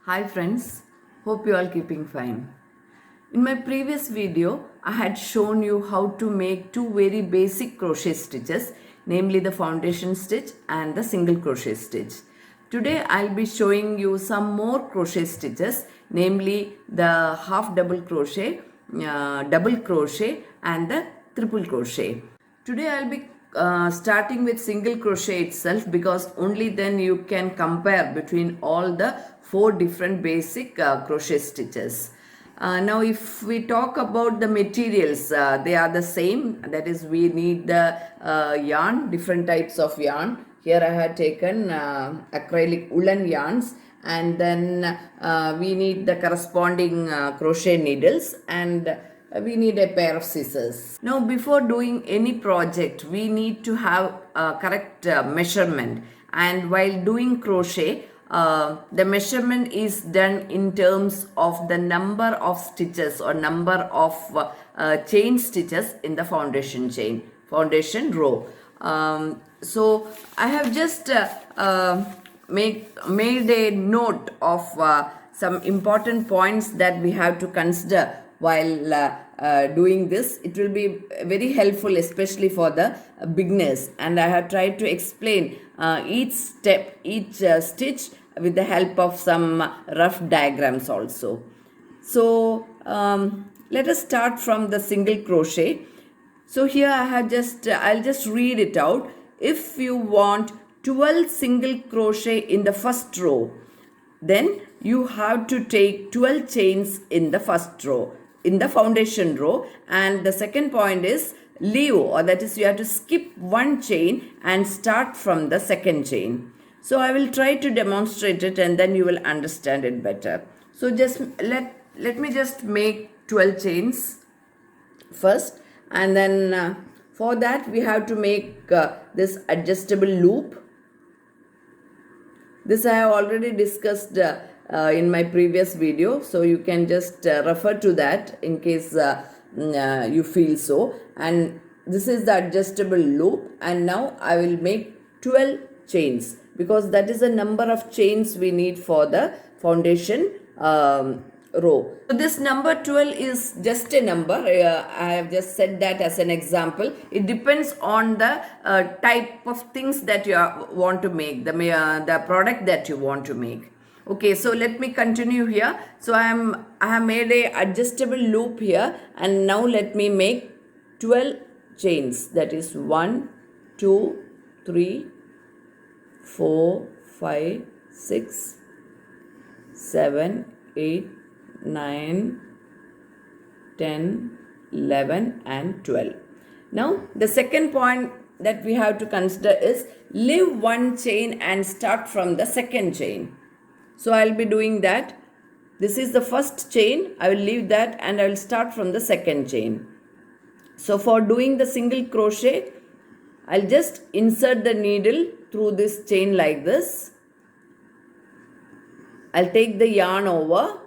Hi friends, hope you all keeping fine. In my previous video, I had shown you how to make two very basic crochet stitches, namely the foundation stitch and the single crochet stitch. Today I'll be showing you some more crochet stitches, namely the half double crochet, double crochet and the triple crochet. Today I'll be starting with single crochet itself because only then you can compare between all the four different basic crochet stitches. Now if we talk about the materials, they are the same. That is, we need the yarn, different types of yarn. Here I had taken acrylic woolen yarns, and then we need the corresponding crochet needles, and we need a pair of scissors. Now before doing any project, we need to have a correct measurement, and while doing crochet, the measurement is done in terms of the number of stitches or number of chain stitches in the foundation row. So I have just made a note of some important points that we have to consider while doing this. It will be very helpful, especially for the beginners, and I have tried to explain each step, each stitch with the help of some rough diagrams also. So let us start from the single crochet. So here I have I'll just read it out. If you want 12 single crochet in the first row, then you have to take 12 chains in the first row, in the foundation row. And the second point is leave, or that is, you have to skip one chain and start from the second chain. So I will try to demonstrate it, and then you will understand it better. So just let me just make 12 chains first, and then for that we have to make this adjustable loop. This I have already discussed in my previous video, so you can just refer to that in case you feel so. And this is the adjustable loop, and now I will make 12 chains, because that is the number of chains we need for the foundation row. So this number 12 is just a number. I have just said that as an example. It depends on the type of things that you want to make, the product that you want to make. Okay, so let me continue here. So I have made a adjustable loop here, and now let me make 12 chains. That is 1, 2, 3, 4, 5, 6, 7, 8, 9, 10, 11 and 12. Now the second point that we have to consider is leave one chain and start from the second chain. So I will be doing that. This is the first chain. I will leave that and I will start from the second chain. So for doing the single crochet, I'll just insert the needle through this chain like this. I'll take the yarn over,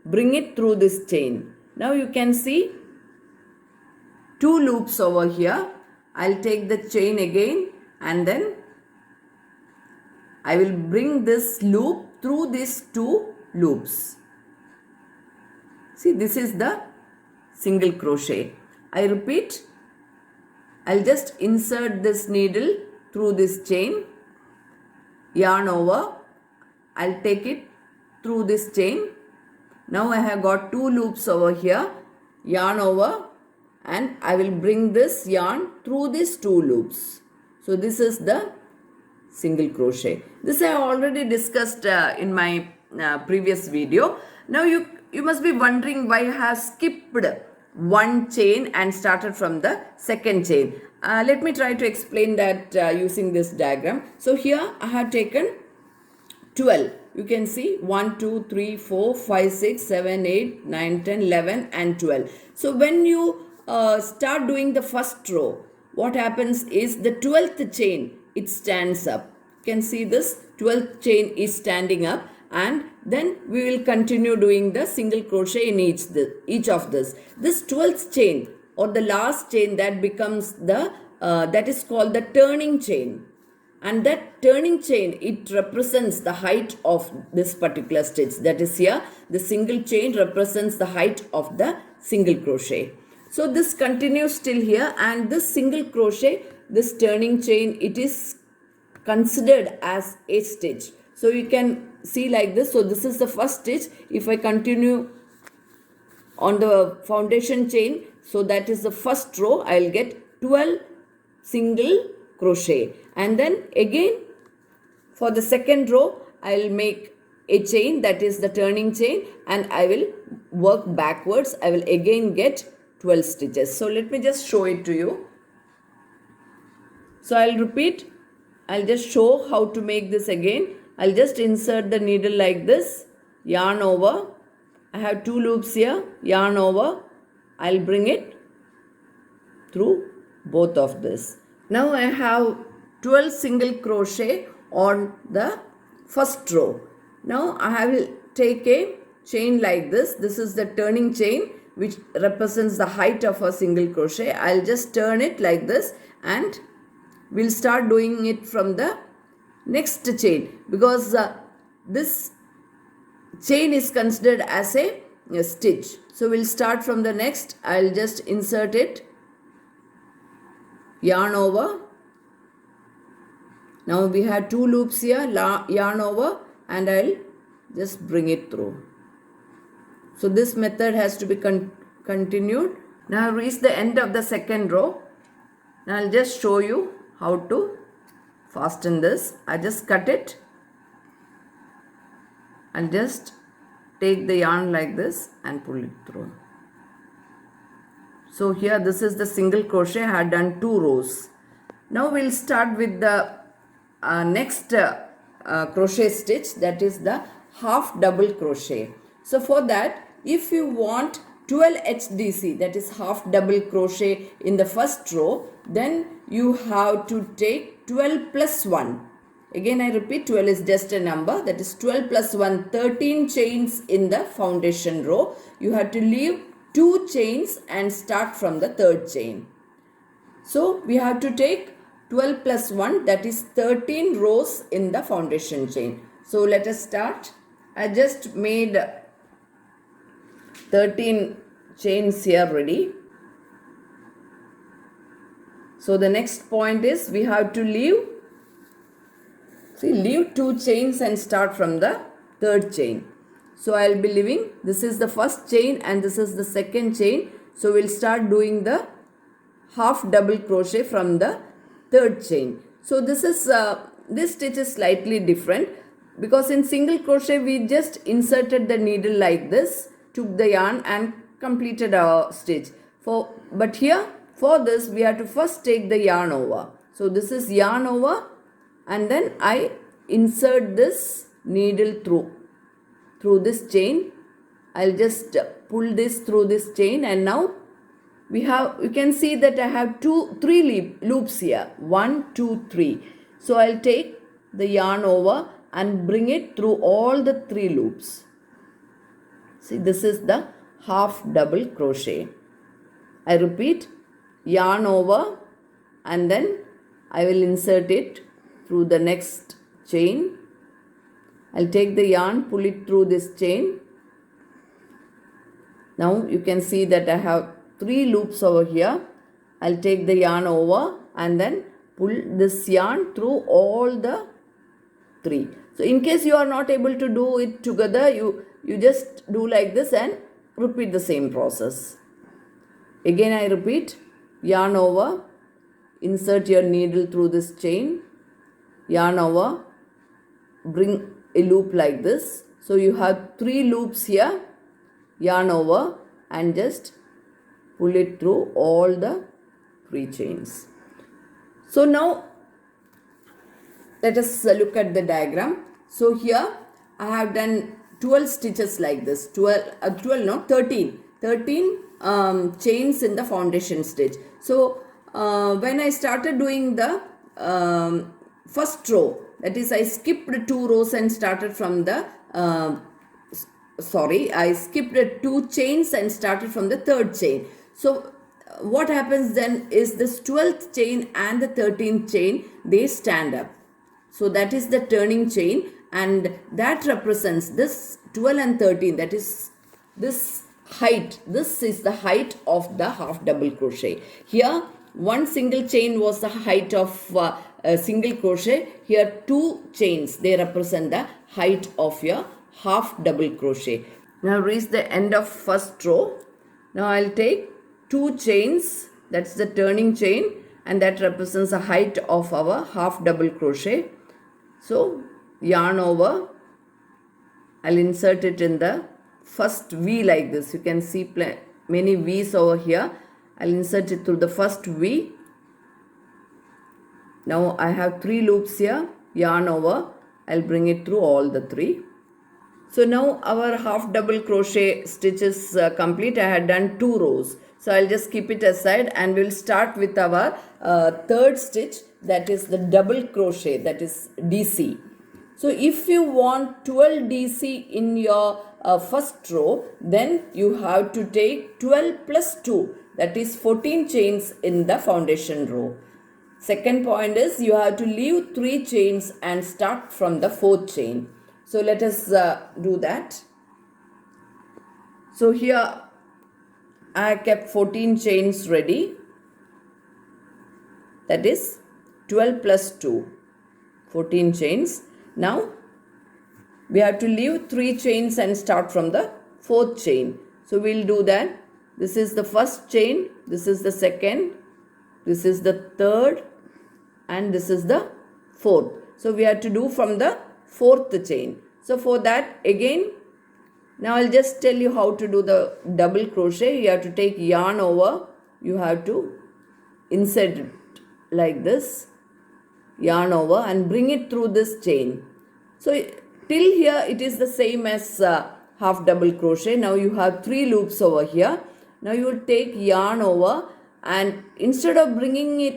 bring it through this chain. Now you can see two loops over here. I'll take the chain again, and then I will bring this loop through these two loops. See, this is the single crochet. I repeat, I'll just insert this needle through this chain, yarn over, I'll take it through this chain. Now I have got two loops over here, yarn over, and I will bring this yarn through these two loops. So this is the single crochet. This I have already discussed in my previous video. Now you must be wondering why I have skipped one chain and started from the second chain. Let me try to explain that using this diagram. So here I have taken 12. You can see 1, 2, 3, 4, 5, 6, 7, 8, 9, 10, 11 and 12. So when you start doing the first row, what happens is the 12th chain, it stands up. You can see this 12th chain is standing up, and then we will continue doing the single crochet in each of this. This 12th chain or the last chain, that becomes the that is called the turning chain. and that turning chain, it represents the height of this particular stitch. That is, here the single chain represents the height of the single crochet. So this continues till here, and this single crochet, this turning chain, it is considered as a stitch. So you can see like this. So this is the first stitch. If I continue on the foundation chain, so that is the first row, I will get 12 single crochet, and then again for the second row I will make a chain, that is the turning chain, and I will work backwards. I will again get 12 stitches. So let me just show it to you. So I'll repeat, I'll just show how to make this again. I'll just insert the needle like this, yarn over. I have 2 loops here, yarn over. I'll bring it through both of this. Now I have 12 single crochet on the first row. Now I will take a chain like this. This is the turning chain, which represents the height of a single crochet. I'll just turn it like this, and we'll start doing it from the next chain, because this chain is considered as a stitch. So we'll start from the next. I'll just insert it, yarn over. Now we have 2 loops here, yarn over, and I'll just bring it through. So this method has to be continued. Now I've reached the end of the second row. Now I'll just show you how to fasten this. I just cut it and just take the yarn like this and pull it through. So here this is the single crochet. I had done 2 rows. Now we'll start with the next crochet stitch, that is the half double crochet. So for that, if you want 12 HDC, that is half double crochet in the first row, then you have to take 12 plus 1. Again I repeat, 12 is just a number, that is 12 plus 1, 13 chains in the foundation row. You have to leave 2 chains and start from the third chain. So we have to take 12 plus 1, that is 13 rows in the foundation chain. So let us start. I just made 13 chains here ready. So the next point is we have to leave 2 chains and start from the third chain. So I will be leaving, this is the first chain and this is the second chain. So we'll start doing the half double crochet from the third chain. So this stitch is slightly different, because in single crochet we just inserted the needle like this, took the yarn and completed our stitch. But here for this we have to first take the yarn over. So this is yarn over, and then I insert this needle through this chain. I'll just pull this through this chain, and now you can see that I have 3 loops here, 1, 2, 3. So I'll take the yarn over and bring it through all the 3 loops. See, this is the half double crochet. I repeat, yarn over, and then I will insert it through the next chain. I'll take the yarn, pull it through this chain. Now you can see that I have 3 loops over here. I'll take the yarn over and then pull this yarn through all the 3. So in case you are not able to do it together, you just do like this and repeat the same process. Again I repeat, yarn over, insert your needle through this chain, yarn over, bring a loop like this. So you have 3 loops here, yarn over, and just pull it through all the 3 chains. So now let us look at the diagram. So here I have done 12 stitches like this, 13 chains in the foundation stitch. So when I started doing the first row, that is I skipped 2 rows and started from the I skipped 2 chains and started from the third chain. So what happens then is this 12th chain and the 13th chain, they stand up. So that is the turning chain, and that represents this 12 and 13, that is this height. This is the height of the half double crochet. Here one single chain was the height of a single crochet. Here two chains, they represent the height of your half double crochet. Now reach the end of first row. Now I'll take two chains, that's the turning chain, and that represents the height of our half double crochet. So yarn over, I'll insert it in the first V like this. You can see many V's over here. I'll insert it through the first V. Now I have 3 loops here, yarn over, I'll bring it through all the 3. So now our half double crochet stitch is complete. I had done 2 rows. So I'll just keep it aside and we'll start with our third stitch, that is the double crochet, that is DC. So if you want 12 DC in your first row, then you have to take 12 plus 2, that is 14 chains in the foundation row. Second point is you have to leave 3 chains and start from the 4th chain. So let us do that. So here I kept 14 chains ready, that is 12 plus 2, 14 chains. Now we have to leave 3 chains and start from the 4th chain. So we'll do that. This is the first chain, this is the second, this is the third, and this is the 4th. So we have to do from the 4th chain. So for that again, now I'll just tell you how to do the double crochet. You have to take yarn over, you have to insert it like this, yarn over, and bring it through this chain. So till here it is the same as half double crochet. Now you have 3 loops over here. Now you will take yarn over, and instead of bringing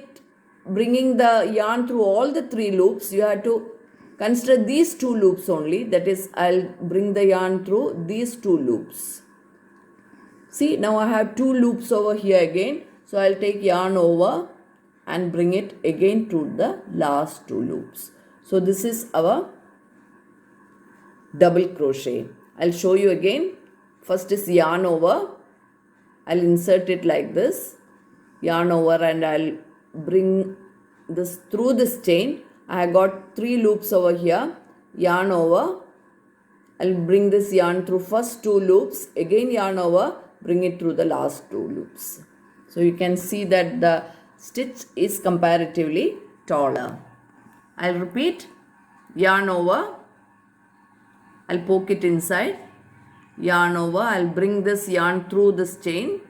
the yarn through all the 3 loops, you have to consider these 2 loops only. That is, I'll bring the yarn through these 2 loops. See, now I have 2 loops over here again. So I'll take yarn over and bring it again to the last 2 loops. So this is our double crochet. I'll show you again. First is yarn over. I'll insert it like this, yarn over, and I'll bring this through this chain. I have got 3 loops over here, yarn over, I'll bring this yarn through first 2 loops, again yarn over, bring it through the last 2 loops. So you can see that the stitch is comparatively taller. I'll repeat, yarn over, I'll poke it inside, yarn over, I'll bring this yarn through this chain.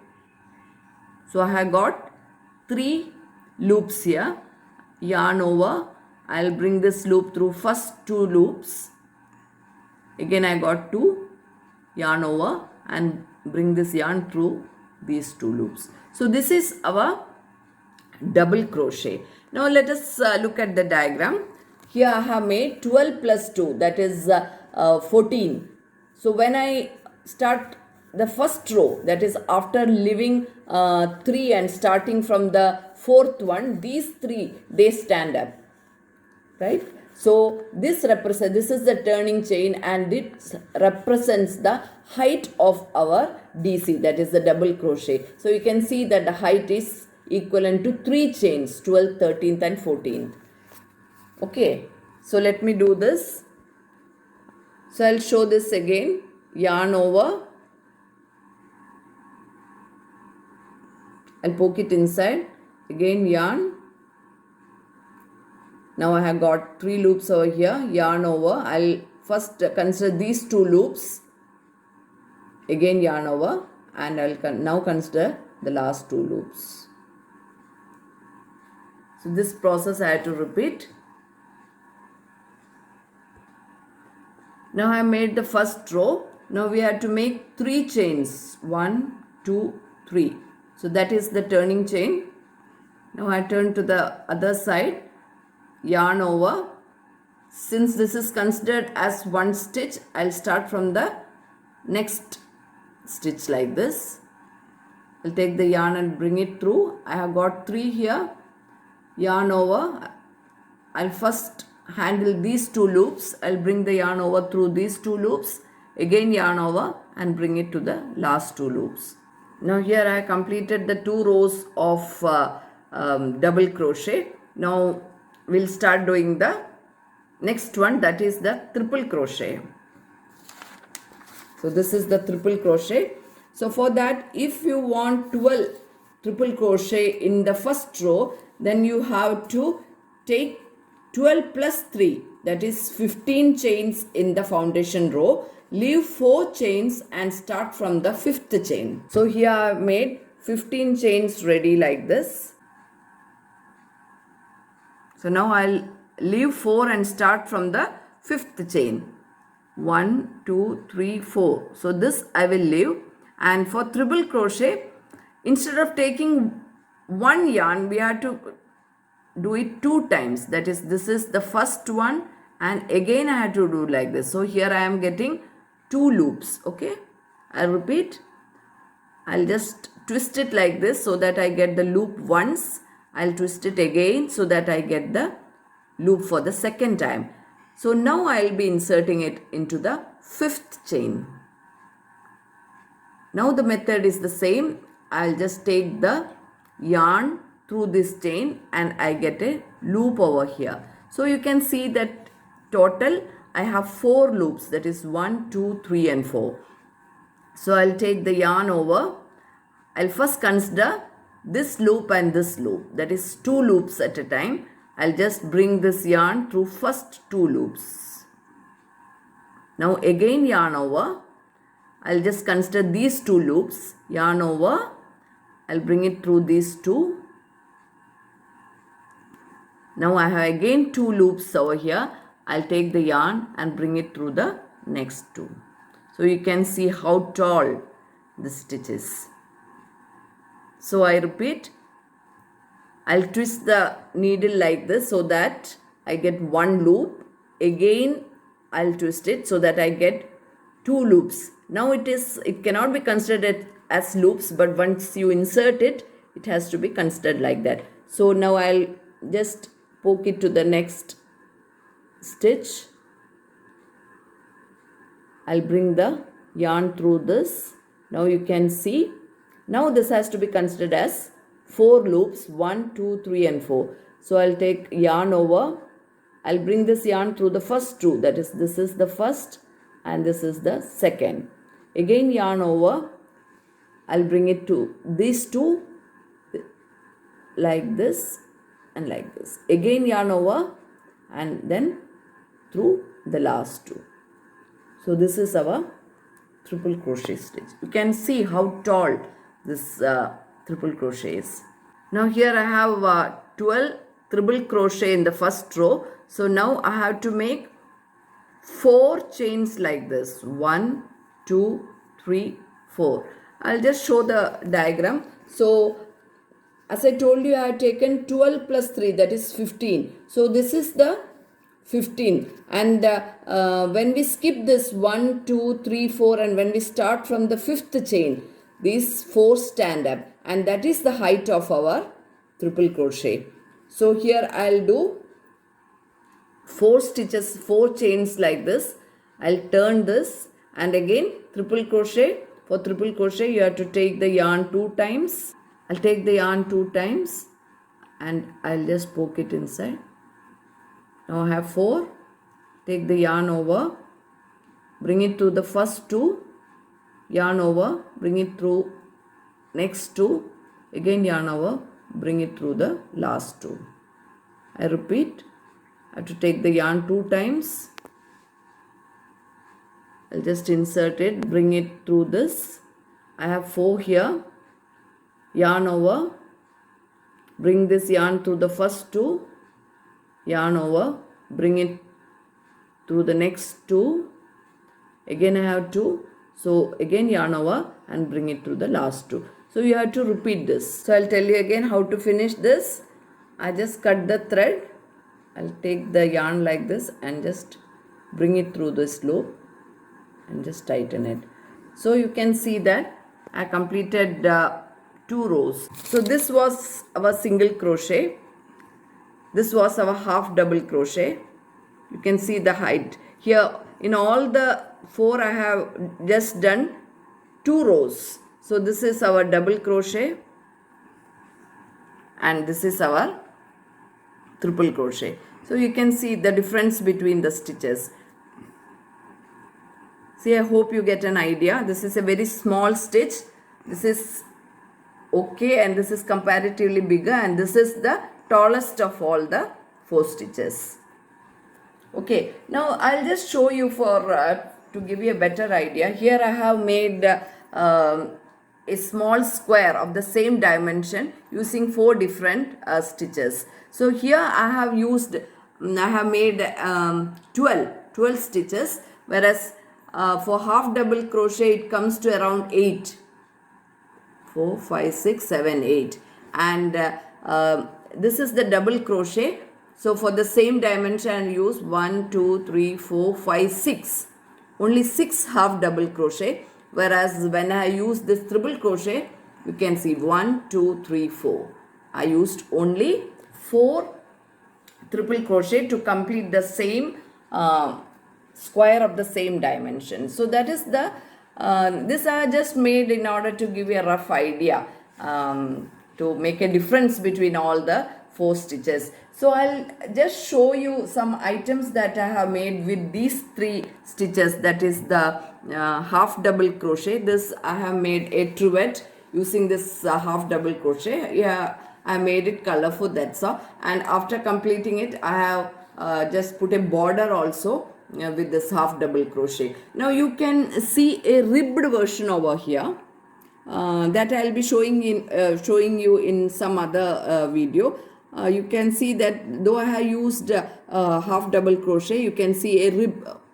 So I have got 3 loops here, yarn over, I'll bring this loop through first 2 loops, again I got 2, yarn over, and bring this yarn through these 2 loops. So this is our double crochet. Now let us look at the diagram. Here I have made 12 plus 2, that is 14. So when I start the first row, that is after leaving 3 and starting from the 4th one, these 3, they stand up, right? So this is the turning chain, and it represents the height of our DC, that is the double crochet. So you can see that the height is equivalent to 3 chains, 12th, 13th and 14th. Okay, so let me do this. So I'll show this again, yarn over, I'll poke it inside, again yarn. Now I have got 3 loops over here, yarn over, I'll first consider these 2 loops, again yarn over, and I'll now consider the last 2 loops. So this process I have to repeat. Now I have made the first row. Now we have to make 3 chains, 1, 2, 3. So that is the turning chain. Now I turn to the other side, yarn over. Since this is considered as one stitch, I'll start from the next stitch like this. I'll take the yarn and bring it through. I have got 3 here, yarn over. I'll first handle these two loops. I'll bring the yarn over through these two loops, again yarn over and bring it to the last two loops. Now here I completed the 2 rows of double crochet. Now we'll start doing the next one, that is the triple crochet. So this is the triple crochet. So for that, if you want 12 triple crochet in the first row, then you have to take 12 plus 3, that is 15 chains in the foundation row. Leave 4 chains and start from the 5th chain. So here I have made 15 chains ready like this. So now I'll leave 4 and start from the 5th chain. 1, 2, 3, 4. So this I will leave. And for triple crochet, instead of taking one yarn, we have to do it 2 times. That is, this is the first one and again I have to do like this. So here I am getting 2 loops. Okay, I'll repeat. I'll just twist it like this so that I get the loop once. I'll twist it again so that I get the loop for the second time. So now I'll be inserting it into the 5th chain. Now the method is the same. I'll just take the yarn through this chain and I get a loop over here. So you can see that total I have 4 loops, that is 1, 2, 3 and 4. So I'll take the yarn over. I'll first consider this loop and this loop, that is 2 loops at a time. I'll just bring this yarn through first 2 loops. Now again yarn over. I'll just consider these 2 loops, yarn over. I'll bring it through these 2. Now I have again 2 loops over here. I'll take the yarn and bring it through the next 2. So you can see how tall this stitch is. So I repeat, I'll twist the needle like this so that I get 1 loop. Again I'll twist it so that I get 2 loops. Now it cannot be considered as loops, but once you insert it, it has to be considered like that. So now I'll just poke it to the next stitch. I'll bring the yarn through this. Now you can see, now this has to be considered as 4 loops, 1, 2, 3 and 4. So I'll take yarn over. I'll bring this yarn through the first 2, that is, this is the first and this is the second. Again yarn over. I'll bring it to these 2 like this and like this. Again yarn over and then through the last 2. So this is our triple crochet stitch. You can see how tall this triple crochet is. Now here I have 12 triple crochet in the first row. So now I have to make 4 chains like this. 1, 2, 3, 4. I'll just show the diagram. So as I told you, I have taken 12 plus 3, that is 15. So this is the 15. And when we skip this 1, 2, 3, 4 and when we start from the 5th chain, these 4 stand up. And that is the height of our triple crochet. So here I'll do 4 stitches, 4 chains like this. I'll turn this and again triple crochet. For triple crochet you have to take the yarn 2 times. I'll take the yarn 2 times and I'll just poke it inside. Now I have 4. Take the yarn over. Bring it to the first 2. Yarn over. Bring it through next 2. Again yarn over. Bring it through the last 2. I repeat. I have to take the yarn 2 times. I'll just insert it, bring it through this. I have 4 here. Yarn over. Bring this yarn through the first 2. Yarn over. Bring it through the next 2. Again I have 2. So again yarn over and bring it through the last 2. So you have to repeat this. So I'll tell you again how to finish this. I just cut the thread. I'll take the yarn like this and just bring it through this loop and just tighten it. So you can see that I completed 2 rows. So this was our single crochet. This was our half double crochet. You can see the height. Here in all the 4 I have just done 2 rows. So this is our double crochet and this is our triple crochet. So you can see the difference between the stitches. See, I hope you get an idea. This is a very small stitch. This is okay, and this is comparatively bigger, and this is the tallest of all the 4 stitches. Okay, now I'll just show you for to give you a better idea. Here I have made a small square of the same dimension using 4 different stitches. So here I have made 12 stitches, whereas for half double crochet it comes to around 8. 4, 5, 6, 7, 8. And this is the double crochet. So for the same dimension I use 1, 2, 3, 4, 5, 6. Only 6 half double crochet. Whereas when I use this triple crochet, you can see 1, 2, 3, 4. I used only 4 triple crochet to complete the same square of the same dimension. So that is the this I just made in order to give you a rough idea to make a difference between all the 4 stitches. So I'll just show you some items that I have made with these 3 stitches, that is the half double crochet. This I have made a trivet using this half double crochet. Yeah, I made it colorful, that's all. And after completing it, I have just put a border also with this half double crochet. Now you can see a ribbed version over here that I'll be showing you in some other video. You can see that though I have used half double crochet, you can see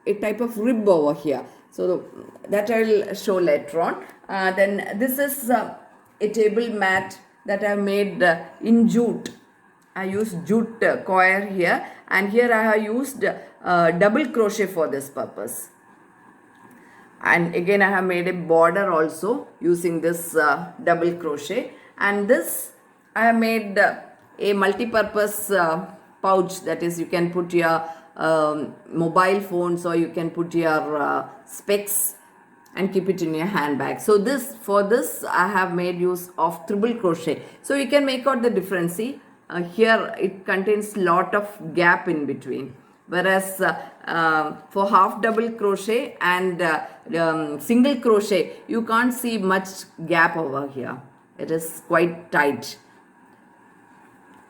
a type of rib over here. So that I'll show later on. Then this is a table mat that I made in jute. I used jute coir here, and here I have used double crochet for this purpose. And again I have made a border also using this double crochet. And this I have made a multi-purpose pouch, that is you can put your mobile phones, or you can put your specs and keep it in your handbag. So for this I have made use of triple crochet. So you can make out the difference. See, here it contains lot of gap in between, whereas for half double crochet and single crochet you can't see much gap over here. It is quite tight.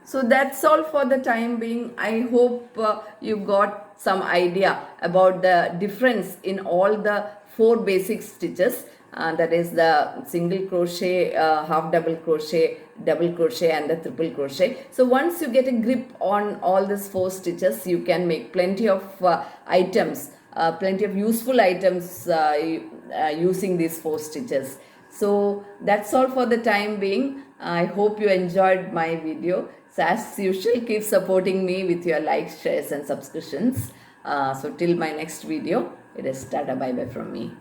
So that's all for the time being. I hope you got some idea about the difference in all the 4 basic stitches, that is the single crochet, half double crochet, double crochet and the triple crochet. So once you get a grip on all these 4 stitches, you can make plenty of items, plenty of useful items using these 4 stitches. So that's all for the time being. I hope you enjoyed my video. So as usual, keep supporting me with your likes, shares and subscriptions. So till my next video, it is Tata bye bye from me.